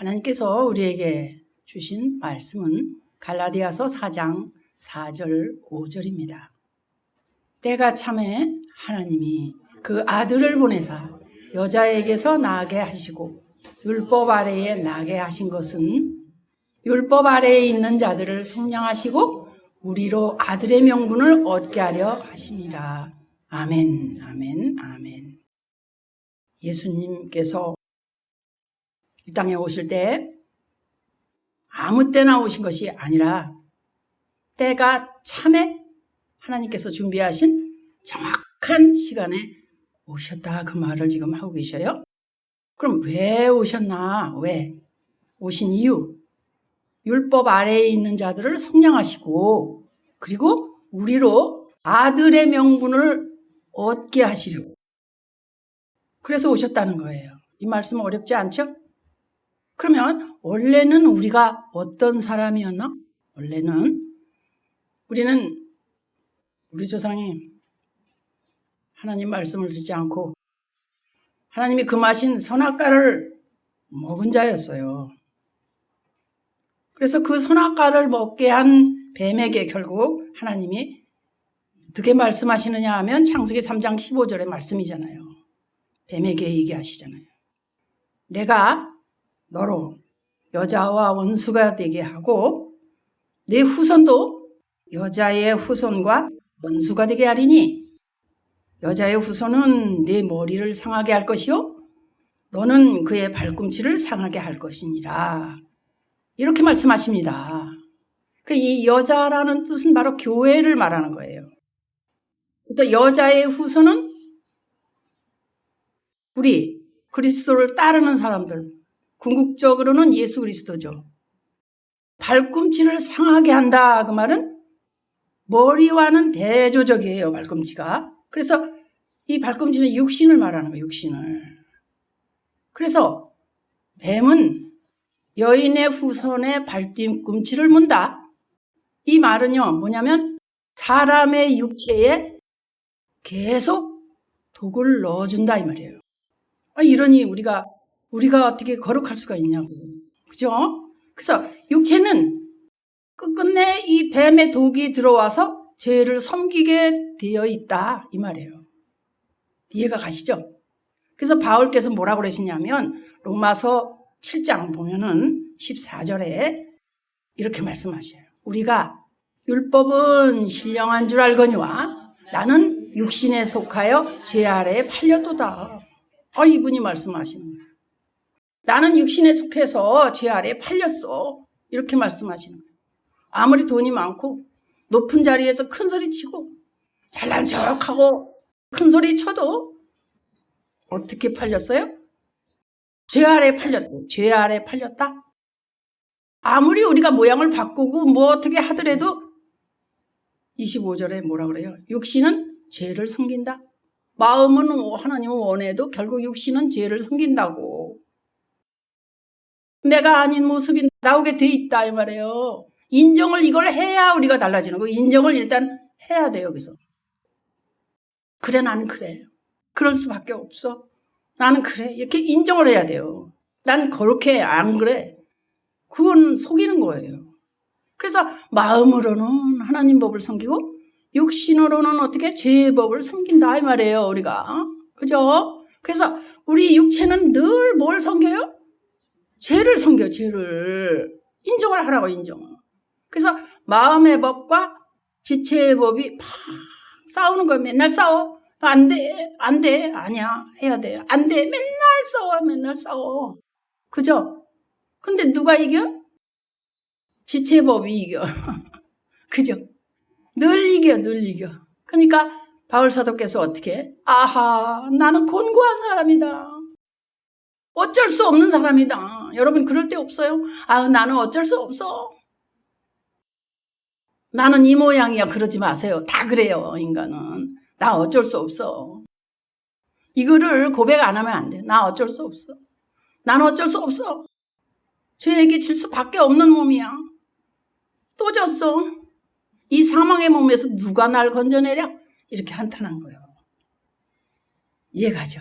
하나님께서 우리에게 주신 말씀은 갈라디아서 4장 4절 5절입니다. 때가 참에 하나님이 그 아들을 보내사 여자에게서 나게 하시고 율법 아래에 나게 하신 것은 율법 아래에 있는 자들을 속량하시고 우리로 아들의 명분을 얻게 하려 하심이라. 아멘, 아멘, 아멘. 예수님께서 이 땅에 오실 때 아무 때나 오신 것이 아니라 때가 참에 하나님께서 준비하신 정확한 시간에 오셨다, 그 말을 지금 하고 계셔요. 그럼 왜 오셨나? 왜? 오신 이유. 율법 아래에 있는 자들을 속량하시고 그리고 우리로 아들의 명분을 얻게 하시려고. 그래서 오셨다는 거예요. 이 말씀 어렵지 않죠? 그러면 원래는 우리가 어떤 사람이었나? 원래는 우리 조상이 하나님 말씀을 듣지 않고 하나님이 금하신 선악과를 먹은 자였어요. 그래서 그 선악과를 먹게 한 뱀에게 결국 하나님이 어떻게 말씀하시느냐 하면 창세기 3장 15절의 말씀이잖아요. 뱀에게 얘기하시잖아요. 내가 너로 여자와 원수가 되게 하고 내 후손도 여자의 후손과 원수가 되게 하리니 여자의 후손은 네 머리를 상하게 할 것이요 너는 그의 발꿈치를 상하게 할 것이니라. 이렇게 말씀하십니다. 이 여자라는 뜻은 바로 교회를 말하는 거예요. 그래서 여자의 후손은 우리 그리스도를 따르는 사람들, 궁극적으로는 예수 그리스도죠. 발꿈치를 상하게 한다, 그 말은 머리와는 대조적이에요, 발꿈치가. 그래서 이 발꿈치는 육신을 말하는 거예요, 육신을. 그래서 뱀은 여인의 후손의 발뒤꿈치를 문다. 이 말은요, 뭐냐면 사람의 육체에 계속 독을 넣어준다, 이 말이에요. 이러니 우리가 어떻게 거룩할 수가 있냐고. 그죠? 그래서 육체는 끝끝내 이 뱀의 독이 들어와서 죄를 섬기게 되어 있다, 이 말이에요. 이해가 가시죠? 그래서 바울께서 뭐라고 그러시냐면 로마서 7장 보면은 14절에 이렇게 말씀하셔요. 우리가 율법은 신령한 줄 알거니와 나는 육신에 속하여 죄 아래에 팔렸도다. 이분이 말씀하시는 거예요. 나는 육신에 속해서 죄 아래에 팔렸어. 이렇게 말씀하시는 거예요. 아무리 돈이 많고 높은 자리에서 큰 소리 치고 잘난 척하고 큰 소리 쳐도 어떻게 팔렸어요? 죄 아래에 팔렸다. 죄 아래에 팔렸다. 아무리 우리가 모양을 바꾸고 뭐 어떻게 하더라도 25절에 뭐라 그래요? 육신은 죄를 섬긴다. 마음은 하나님을 원해도 결국 육신은 죄를 섬긴다고. 내가 아닌 모습이 나오게 돼 있다, 이 말이에요. 인정을 이걸 해야 우리가 달라지는 거예요. 인정을 일단 해야 돼요, 여기서. 그래, 나는 그래. 그럴 수밖에 없어. 나는 그래. 이렇게 인정을 해야 돼요. 난 그렇게 안 그래. 그건 속이는 거예요. 그래서 마음으로는 하나님 법을 섬기고 육신으로는 어떻게 죄의 법을 섬긴다, 이 말이에요, 우리가. 그죠? 그래서 우리 육체는 늘 뭘 섬겨요? 죄를 섬겨, 죄를. 인정을 하라고, 인정을. 그래서 마음의 법과 지체의 법이 막 싸우는 거예요. 맨날 싸워. 안 돼, 안 돼. 아니야, 해야 돼. 안 돼. 맨날 싸워. 그죠? 근데 누가 이겨? 지체의 법이 이겨. 그죠? 늘 이겨. 그러니까 바울 사도께서 어떻게? 아하, 나는 곤고한 사람이다. 어쩔 수 없는 사람이다. 여러분 그럴 때 없어요? 나는 어쩔 수 없어. 나는 이 모양이야. 그러지 마세요. 다 그래요, 인간은. 나 어쩔 수 없어. 이거를 고백 안 하면 안 돼. 나 어쩔 수 없어. 나는 어쩔 수 없어. 죄에게 질 수밖에 없는 몸이야. 또 졌어. 이 사망의 몸에서 누가 날 건져내랴? 이렇게 한탄한 거예요. 이해가죠?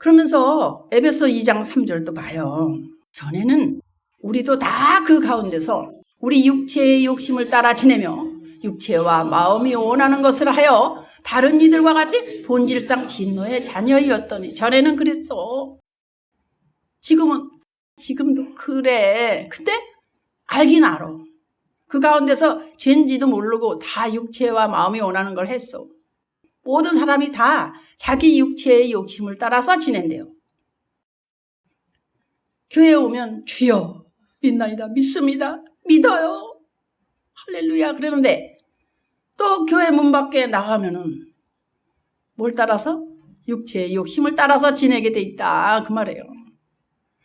그러면서 에베소 2장 3절도 봐요. 전에는 우리도 다 그 가운데서 우리 육체의 욕심을 따라 지내며 육체와 마음이 원하는 것을 하여 다른 이들과 같이 본질상 진노의 자녀이었더니, 전에는 그랬어. 지금도 그래. 근데 알긴 알아. 그 가운데서 죄인지도 모르고 다 육체와 마음이 원하는 걸 했어. 모든 사람이 다 자기 육체의 욕심을 따라서 지낸대요. 교회에 오면 주여 믿나이다, 믿습니다, 믿어요, 할렐루야 그러는데 또 교회 문 밖에 나가면은 뭘 따라서? 육체의 욕심을 따라서 지내게 돼 있다 그 말이에요.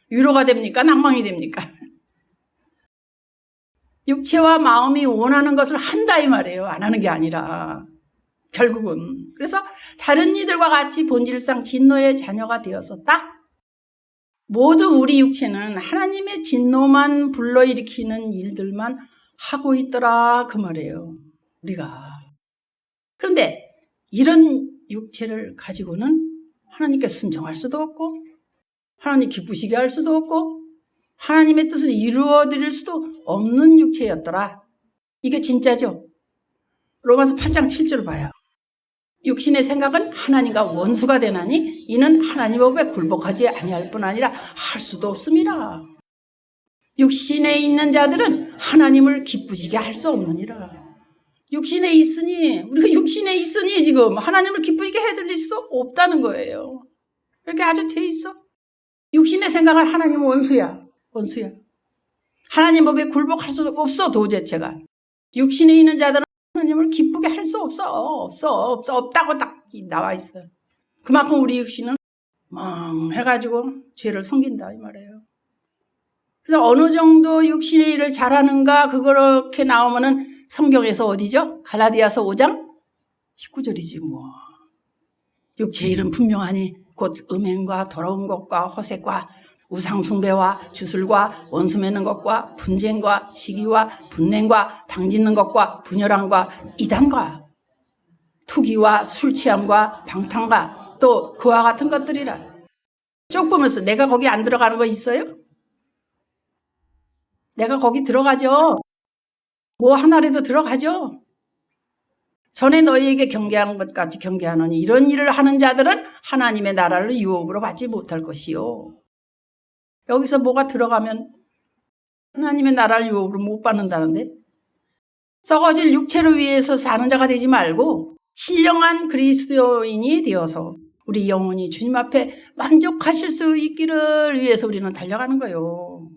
위로가 됩니까? 낭망이 됩니까? 육체와 마음이 원하는 것을 한다 이 말이에요. 안 하는 게 아니라 결국은. 그래서 다른 이들과 같이 본질상 진노의 자녀가 되었었다. 모든 우리 육체는 하나님의 진노만 불러일으키는 일들만 하고 있더라 그 말이에요. 우리가. 그런데 이런 육체를 가지고는 하나님께 순종할 수도 없고 하나님 기쁘시게 할 수도 없고 하나님의 뜻을 이루어드릴 수도 없는 육체였더라. 이게 진짜죠. 로마서 8장 7절 봐요. 육신의 생각은 하나님과 원수가 되나니 이는 하나님 법에 굴복하지 아니할 뿐 아니라 할 수도 없습니다. 육신에 있는 자들은 하나님을 기쁘시게 할 수 없느니라. 육신에 있으니 지금 하나님을 기쁘시게 해드릴 수 없다는 거예요. 이렇게 아주 돼 있어. 육신의 생각은 하나님 원수야. 하나님 법에 굴복할 수 없어. 도대체가 육신에 있는 자들은 하나님을 기쁘게 할 수 없다고 딱 나와 있어요. 그만큼 우리 육신은 멍해가지고 죄를 섬긴다 이 말이에요. 그래서 어느 정도 육신의 일을 잘하는가 그렇게 나오면은 성경에서 어디죠? 갈라디아서 5장 19절이지 뭐. 육체의 일은 분명하니 곧 음행과 더러운 것과 허색과 우상숭배와 주술과 원수 맺는 것과 분쟁과 시기와 분냉과 당짓는 것과 분열함과 이단과 투기와 술취함과 방탕과 또 그와 같은 것들이라. 쭉 보면서 내가 거기 안 들어가는 거 있어요? 내가 거기 들어가죠. 뭐 하나라도 들어가죠. 전에 너희에게 경계한 것까지 경계하노니 이런 일을 하는 자들은 하나님의 나라를 유업으로 받지 못할 것이요. 여기서 뭐가 들어가면 하나님의 나라를 유업으로 못 받는다는데, 썩어질 육체를 위해서 사는 자가 되지 말고 신령한 그리스도인이 되어서 우리 영혼이 주님 앞에 만족하실 수 있기를 위해서 우리는 달려가는 거예요.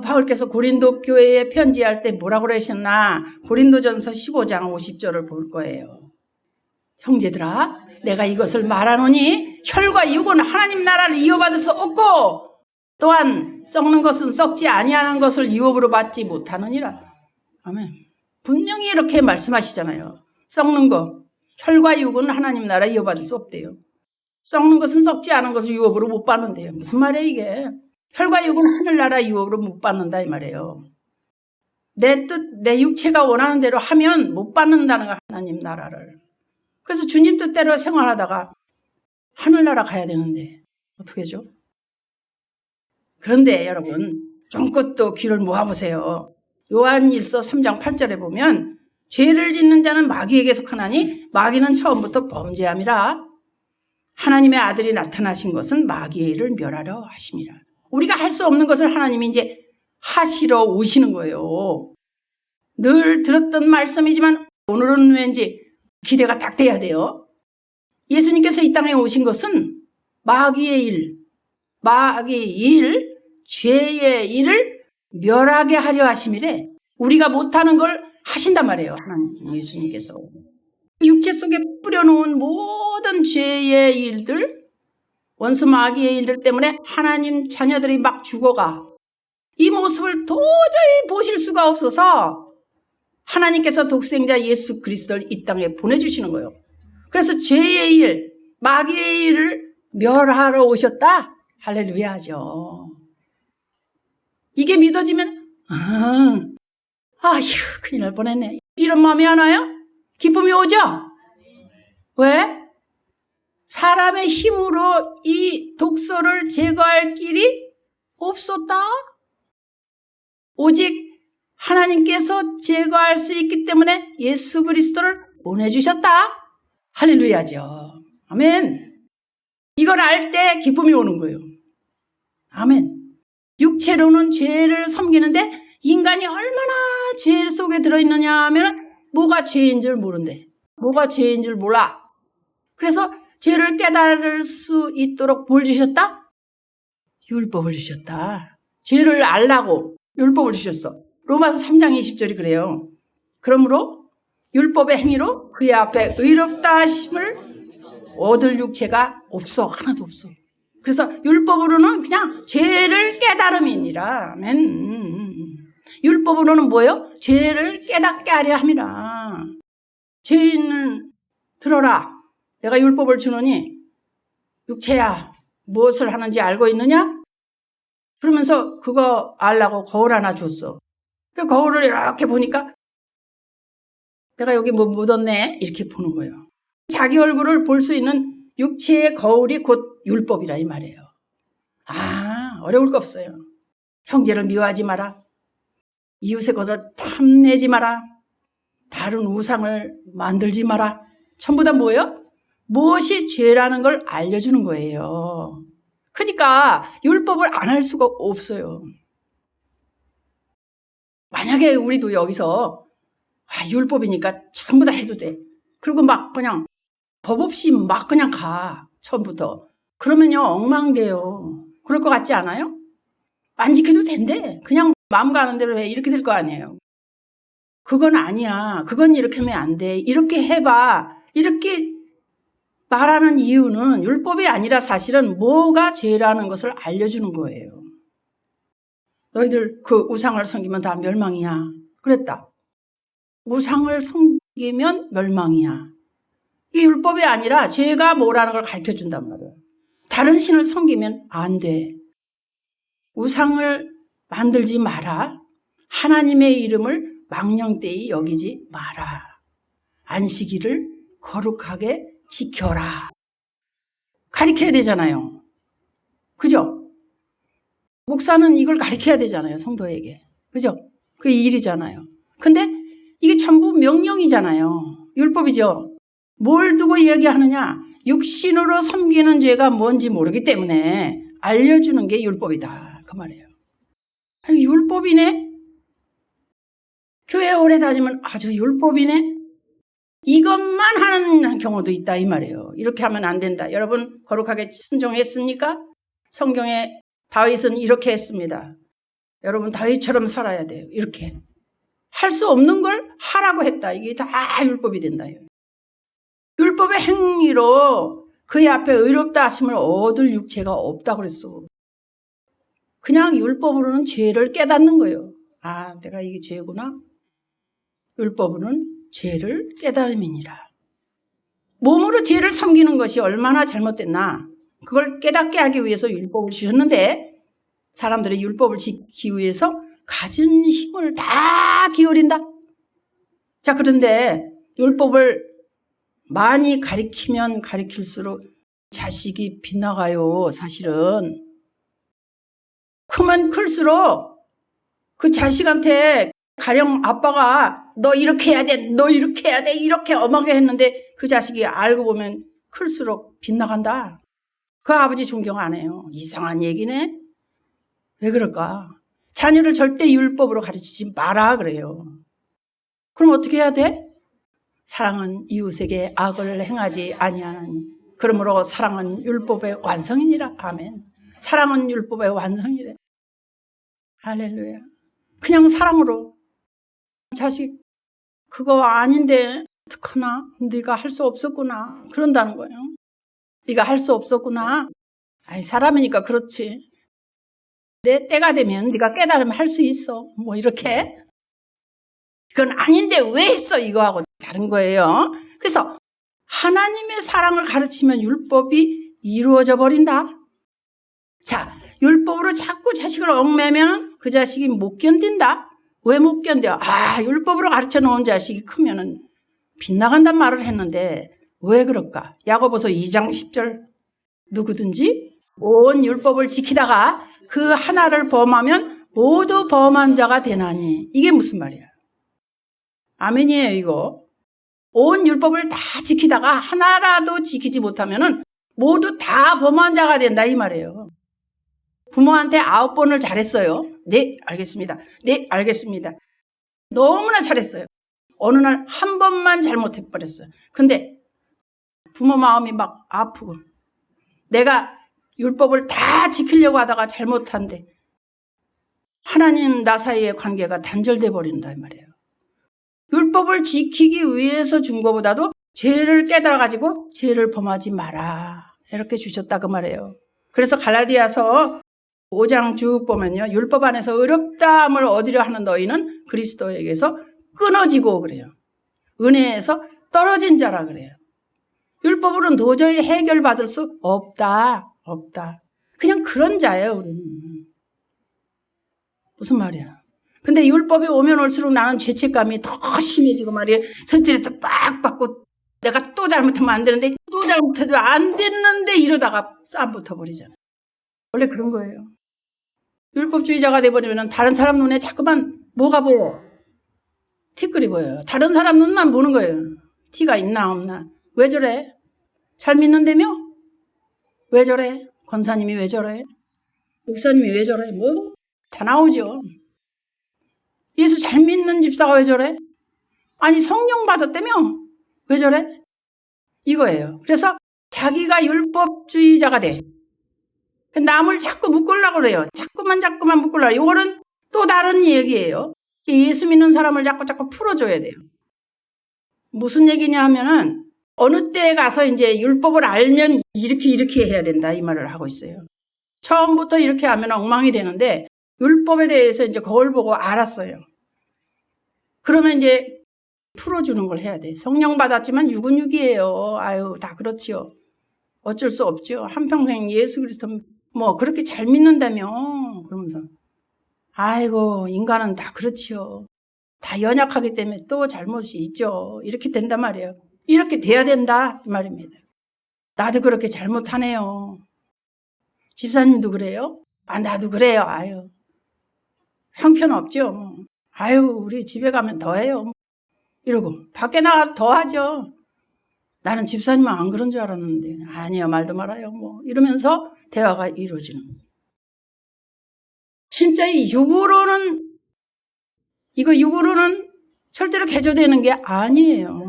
바울께서 고린도 교회에 편지할 때 뭐라고 그러셨나? 고린도전서 15장 50절을 볼 거예요. 형제들아, 내가 이것을 말하노니 혈과 육은 하나님 나라를 이어받을 수 없고 또한 썩는 것은 썩지 아니하는 것을 유업으로 받지 못하느니라. 아멘. 분명히 이렇게 말씀하시잖아요. 썩는 것, 혈과 육은 하나님 나라 이어받을 수 없대요. 썩는 것은 썩지 않은 것을 유업으로 못 받는데요. 무슨 말이에요 이게? 혈과 육은 하늘나라 유업으로 못 받는다 이 말이에요. 내 뜻, 내 육체가 원하는 대로 하면 못 받는다는 거야, 하나님 나라를. 그래서 주님 뜻대로 생활하다가 하늘나라 가야 되는데 어떻게 하죠? 그런데 여러분 좀 또 귀를 모아보세요. 요한일서 3장 8절에 보면 죄를 짓는 자는 마귀에게 속하나니 마귀는 처음부터 범죄함이라. 하나님의 아들이 나타나신 것은 마귀의 일을 멸하려 하심이라. 우리가 할 수 없는 것을 하나님이 이제 하시러 오시는 거예요. 늘 들었던 말씀이지만 오늘은 왠지 기대가 딱 돼야 돼요. 예수님께서 이 땅에 오신 것은 마귀의 일, 죄의 일을 멸하게 하려 하심이래. 우리가 못하는 걸 하신단 말이에요. 하나님 예수님께서. 육체 속에 뿌려놓은 모든 죄의 일들, 원수 마귀의 일들 때문에 하나님 자녀들이 막 죽어가. 이 모습을 도저히 보실 수가 없어서 하나님께서 독생자 예수 그리스도를 이 땅에 보내주시는 거예요. 그래서 죄의 일, 마귀의 일을 멸하러 오셨다. 할렐루야 하죠. 이게 믿어지면 아휴 큰일 날 뻔했네. 이런 마음이 안 와요? 기쁨이 오죠? 왜? 사람의 힘으로 이 독소를 제거할 길이 없었다. 오직 하나님께서 제거할 수 있기 때문에 예수 그리스도를 보내주셨다. 할렐루야죠. 아멘. 이걸 알 때 기쁨이 오는 거예요. 아멘. 육체로는 죄를 섬기는데 인간이 얼마나 죄 속에 들어있느냐 하면 뭐가 죄인 줄 모른대. 뭐가 죄인 줄 몰라. 그래서 죄를 깨달을 수 있도록 뭘 주셨다? 율법을 주셨다. 죄를 알라고 율법을 주셨어. 로마서 3장 20절이 그래요. 그러므로 율법의 행위로 그의 앞에 의롭다 하심을 얻을 육체가 없어. 하나도 없어. 그래서 율법으로는 그냥 죄를 깨달음이니라. 아멘. 율법으로는 뭐예요? 죄를 깨닫게 하려 함이라. 죄인은 들어라. 내가 율법을 주노니 육체야 무엇을 하는지 알고 있느냐? 그러면서 그거 알라고 거울 하나 줬어. 그 거울을 이렇게 보니까 내가 여기 뭐 묻었네 이렇게 보는 거예요. 자기 얼굴을 볼 수 있는 육체의 거울이 곧 율법이라 이 말이에요. 아, 어려울 거 없어요. 형제를 미워하지 마라. 이웃의 것을 탐내지 마라. 다른 우상을 만들지 마라. 전부 다 뭐예요? 무엇이 죄라는 걸 알려주는 거예요. 그러니까 율법을 안 할 수가 없어요. 만약에 우리도 여기서 율법이니까 전부 다 해도 돼. 그리고 막 그냥 법 없이 막 그냥 가. 처음부터. 그러면요 엉망돼요. 그럴 것 같지 않아요? 안 지켜도 된대. 그냥 마음 가는 대로 해. 이렇게 될 거 아니에요. 그건 아니야. 그건 이렇게 하면 안 돼. 이렇게 해봐. 이렇게 말하는 이유는 율법이 아니라 사실은 뭐가 죄라는 것을 알려주는 거예요. 너희들 그 우상을 섬기면 다 멸망이야. 그랬다. 우상을 섬기면 멸망이야. 이 율법이 아니라 죄가 뭐라는 걸 가르쳐준단 말이에요. 다른 신을 섬기면 안 돼. 우상을 만들지 마라. 하나님의 이름을 망령되이 여기지 마라. 안식일을 거룩하게 지켜라. 가르쳐야 되잖아요. 그죠? 목사는 이걸 가르쳐야 되잖아요. 성도에게. 그죠? 그게 일이잖아요. 근데 이게 전부 명령이잖아요. 율법이죠. 뭘 두고 이야기하느냐? 육신으로 섬기는 죄가 뭔지 모르기 때문에 알려주는 게 율법이다. 그 말이에요. 율법이네? 교회 오래 다니면 아주 율법이네? 이것만 하는 경우도 있다 이 말이에요. 이렇게 하면 안 된다. 여러분 거룩하게 순종했습니까? 성경에 다윗은 이렇게 했습니다. 여러분 다윗처럼 살아야 돼요. 이렇게. 할 수 없는 걸 하라고 했다. 이게 다 율법이 된다. 율법의 행위로 그의 앞에 의롭다 하심을 얻을 육체가 없다 그랬어. 그냥 율법으로는 죄를 깨닫는 거예요. 아, 내가 이게 죄구나. 율법으로는 죄를 깨달음이니라. 몸으로 죄를 섬기는 것이 얼마나 잘못됐나. 그걸 깨닫게 하기 위해서 율법을 주셨는데 사람들이 율법을 지키기 위해서 가진 힘을 다 기울인다. 자, 그런데 율법을 많이 가리키면 가리킬수록 자식이 빗나가요. 사실은. 크면 클수록 그 자식한테 가령 아빠가 너 이렇게 해야 돼, 너 이렇게 해야 돼, 이렇게 엄하게 했는데 그 자식이 알고 보면 클수록 빗나간다. 그 아버지 존경 안 해요. 이상한 얘기네. 왜 그럴까? 자녀를 절대 율법으로 가르치지 마라 그래요. 그럼 어떻게 해야 돼? 사랑은 이웃에게 악을 행하지 아니하는. 그러므로 사랑은 율법의 완성이니라. 아멘. 사랑은 율법의 완성이래. 할렐루야. 그냥 사랑으로. 자식 그거 아닌데 어떡하나? 네가 할 수 없었구나. 그런다는 거예요. 네가 할 수 없었구나. 아이 사람이니까 그렇지. 내 때가 되면 네가 깨달으면 할 수 있어. 뭐 이렇게. 그건 아닌데 왜 했어? 이거하고 다른 거예요. 그래서 하나님의 사랑을 가르치면 율법이 이루어져 버린다. 자, 율법으로 자꾸 자식을 얽매면 그 자식이 못 견딘다. 왜 못 견뎌? 율법으로 가르쳐 놓은 자식이 크면은 빗나간단 말을 했는데 왜 그럴까? 야고보서 2장 10절 누구든지 온 율법을 지키다가 그 하나를 범하면 모두 범한 자가 되나니. 이게 무슨 말이야? 아멘이에요, 이거. 온 율법을 다 지키다가 하나라도 지키지 못하면은 모두 다 범한 자가 된다 이 말이에요. 부모한테 9번을 잘했어요. 네, 알겠습니다. 네, 알겠습니다. 너무나 잘했어요. 어느 날 한 번만 잘못해버렸어요. 근데 부모 마음이 막 아프고 내가 율법을 다 지키려고 하다가 잘못한데 하나님 나 사이의 관계가 단절돼 버린다 이 말이에요. 율법을 지키기 위해서 준 것보다도 죄를 깨달아가지고 죄를 범하지 마라 이렇게 주셨다 그 말이에요. 그래서 갈라디아서 5장 쭉 보면요. 율법 안에서 의롭다함을 얻으려 하는 너희는 그리스도에게서 끊어지고 그래요. 은혜에서 떨어진 자라 그래요. 율법으로는 도저히 해결받을 수 없다. 그냥 그런 자예요. 우리는. 무슨 말이야. 근데 율법이 오면 올수록 나는 죄책감이 더 심해지고 말이에요. 스트레스 빡 받고 내가 또 잘못하면 안 되는데 또 잘못해도 안 됐는데 이러다가 싸움 붙어버리잖아요. 원래 그런 거예요. 율법주의자가 돼버리면 다른 사람 눈에 자꾸만 뭐가 보여? 티끌이 보여요. 다른 사람 눈만 보는 거예요. 티가 있나 없나. 왜 저래? 잘 믿는다며? 왜 저래? 권사님이 왜 저래? 목사님이 왜 저래? 뭐? 다 나오죠. 예수 잘 믿는 집사가 왜 저래? 아니 성령 받았다며? 왜 저래? 이거예요. 그래서 자기가 율법주의자가 돼. 남을 자꾸 묶으려고 그래요. 자꾸만 묶으려고. 이거는 또 다른 얘기예요. 예수 믿는 사람을 자꾸 풀어줘야 돼요. 무슨 얘기냐 하면은 어느 때에 가서 이제 율법을 알면 이렇게 해야 된다 이 말을 하고 있어요. 처음부터 이렇게 하면 엉망이 되는데 율법에 대해서 이제 거울 보고 알았어요. 그러면 이제 풀어주는 걸 해야 돼. 성령 받았지만 육은 육이에요. 아유 다 그렇지요. 어쩔 수 없죠. 한평생 예수 그리스도 뭐 그렇게 잘 믿는다며 그러면서 아이고 인간은 다 그렇지요. 다 연약하기 때문에 또 잘못이 있죠. 이렇게 된단 말이에요. 이렇게 돼야 된다 이 말입니다. 나도 그렇게 잘못하네요. 집사님도 그래요? 아 나도 그래요. 아유 형편없죠. 아유 우리 집에 가면 더 해요. 이러고 밖에 나가 더 하죠. 나는 집사님은 안 그런 줄 알았는데 아니요 말도 말아요. 뭐 이러면서 대화가 이루어지는 거예요. 진짜 이 육으로는 절대로 개조되는 게 아니에요.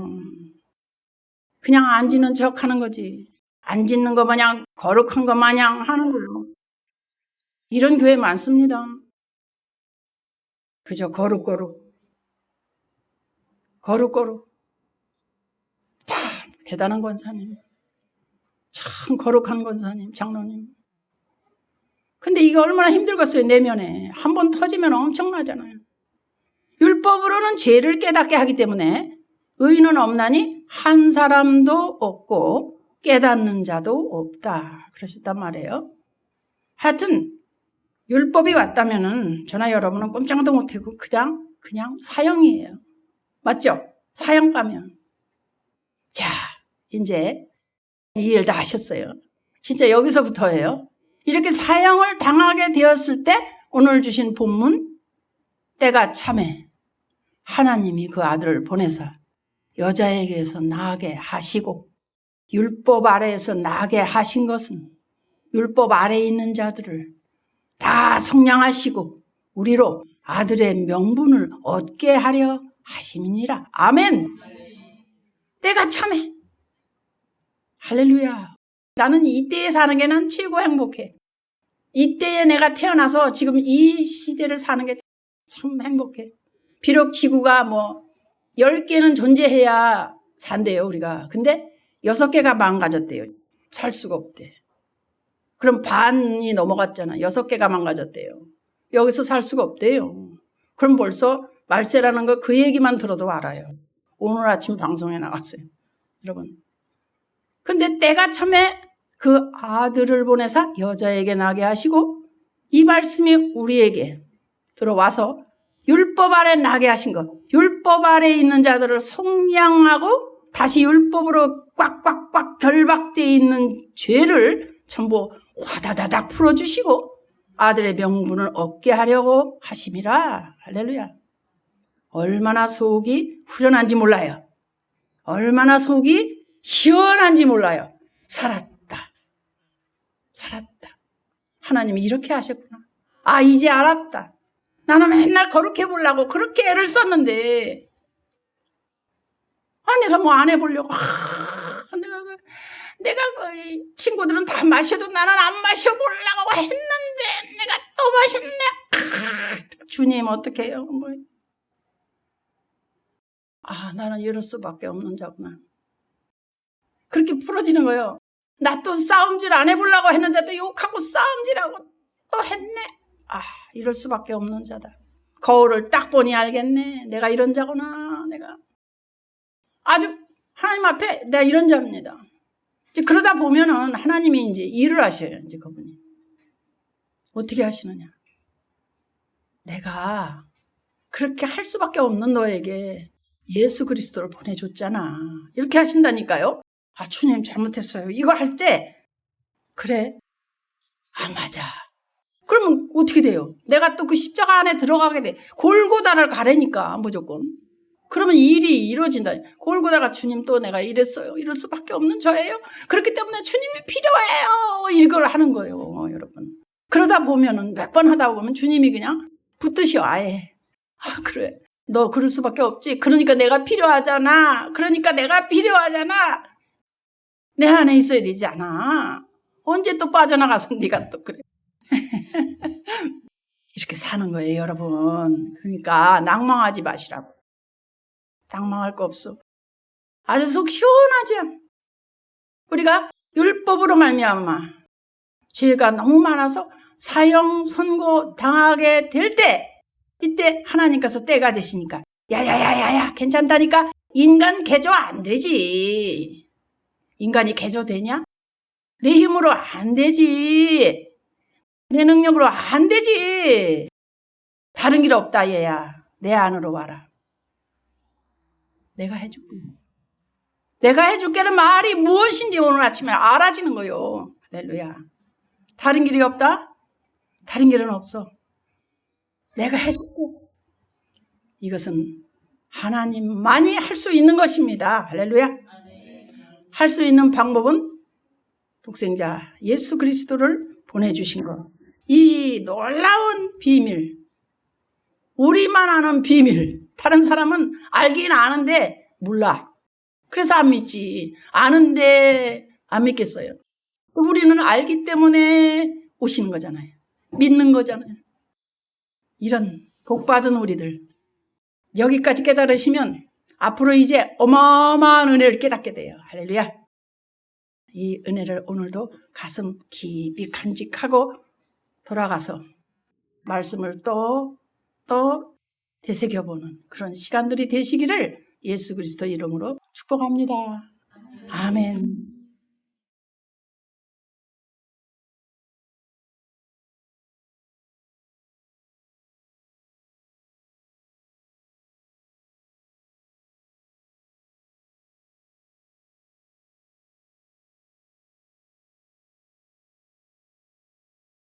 그냥 안 짓는 척 하는 거지. 안 짓는 거 마냥 거룩한 거 마냥 하는 거예요. 이런 교회 많습니다. 그죠? 거룩. 참 대단한 권사님. 참 거룩한 권사님, 장로님. 근데 이게 얼마나 힘들겠어요, 내면에. 한번 터지면 엄청나잖아요. 율법으로는 죄를 깨닫게 하기 때문에 의인은 없나니 한 사람도 없고 깨닫는 자도 없다. 그러셨단 말이에요. 하여튼 율법이 왔다면은 저나 여러분은 꼼짝도 못하고 그냥 사형이에요. 맞죠? 사형 가면. 자, 이제 이 일 다 하셨어요. 진짜 여기서부터예요. 이렇게 사형을 당하게 되었을 때 오늘 주신 본문 때가 참에 하나님이 그 아들을 보내사 여자에게서 나게 하시고 율법 아래에서 나게 하신 것은 율법 아래에 있는 자들을 다 속량하시고 우리로 아들의 명분을 얻게 하려 하심이니라. 아멘. 때가 참에. 할렐루야. 나는 이때에 사는 게 난 최고 행복해. 이때에 내가 태어나서 지금 이 시대를 사는 게 참 행복해. 비록 지구가 뭐 10개는 존재해야 산대요 우리가. 근데 6개가 망가졌대요. 살 수가 없대. 그럼 반이 넘어갔잖아. 6개가 망가졌대요. 여기서 살 수가 없대요. 그럼 벌써 말세라는 거 그 얘기만 들어도 알아요. 오늘 아침 방송에 나갔어요. 여러분. 근데 때가 참에 그 아들을 보내사 여자에게 나게 하시고 이 말씀이 우리에게 들어와서 율법 아래 나게 하신 것. 율법 아래 있는 자들을 속량하고 다시 율법으로 꽉꽉꽉 결박되어 있는 죄를 전부 화다다닥 풀어주시고 아들의 명분을 얻게 하려고 하심이라. 할렐루야. 얼마나 속이 후련한지 몰라요. 얼마나 속이 시원한지 몰라요. 살았다. 하나님이 이렇게 하셨구나. 아, 이제 알았다. 나는 맨날 거룩해 보려고 그렇게 애를 썼는데, 내가 뭐 안 해보려고. 내가 친구들은 다 마셔도 나는 안 마셔보려고 했는데 내가 또 마셨네. 주님 어떻게 해요? 나는 이럴 수밖에 없는 자구나. 그렇게 풀어지는 거예요. 나 또 싸움질 안 해보려고 했는데 또 욕하고 싸움질하고 또 했네. 이럴 수밖에 없는 자다. 거울을 딱 보니 알겠네. 내가 이런 자구나. 내가 아주 하나님 앞에 내가 이런 자입니다. 이제 그러다 보면은 하나님이 이제 일을 하셔요. 이제 그분이 어떻게 하시느냐? 내가 그렇게 할 수밖에 없는 너에게 예수 그리스도를 보내줬잖아. 이렇게 하신다니까요. 주님 잘못했어요. 이거 할 때 그래. 맞아. 그러면 어떻게 돼요? 내가 또 그 십자가 안에 들어가게 돼. 골고다를 가래니까 무조건. 그러면 일이 이루어진다. 골고다가 주님 또 내가 이랬어요. 이럴 수밖에 없는 저예요. 그렇기 때문에 주님이 필요해요. 이걸 하는 거예요, 여러분. 그러다 보면은 몇 번 하다 보면 주님이 그냥 붙드셔 아예. 그래. 너 그럴 수밖에 없지. 그러니까 내가 필요하잖아. 내 안에 있어야 되지 않아. 언제 또 빠져나가서 네가 또 그래. 이렇게 사는 거예요, 여러분. 그러니까 낭망하지 마시라고. 낭망할 거 없어. 아주 속 시원하죠. 우리가 율법으로 말미암아 죄가 너무 많아서 사형 선고 당하게 될 때, 이때 하나님께서 때가 되시니까 야야야야야 괜찮다니까. 인간 개조 안 되지. 인간이 개조 되냐? 내 힘으로 안 되지. 내 능력으로 안 되지. 다른 길 없다 얘야. 내 안으로 와라. 내가 해줄게. 내가 해줄게는 말이 무엇인지 오늘 아침에 알아지는 거요. 할렐루야. 다른 길이 없다? 다른 길은 없어. 내가 해줄게. 이것은 하나님만이 할 수 있는 것입니다. 할렐루야. 할 수 있는 방법은 독생자 예수 그리스도를 보내주신 것. 이 놀라운 비밀, 우리만 아는 비밀. 다른 사람은 알긴 아는데 몰라. 그래서 안 믿지. 아는데 안 믿겠어요. 우리는 알기 때문에 오시는 거잖아요. 믿는 거잖아요. 이런 복받은 우리들, 여기까지 깨달으시면 앞으로 이제 어마어마한 은혜를 깨닫게 돼요. 할렐루야. 이 은혜를 오늘도 가슴 깊이 간직하고 돌아가서 말씀을 또 되새겨보는 그런 시간들이 되시기를 예수 그리스도 이름으로 축복합니다. 아멘.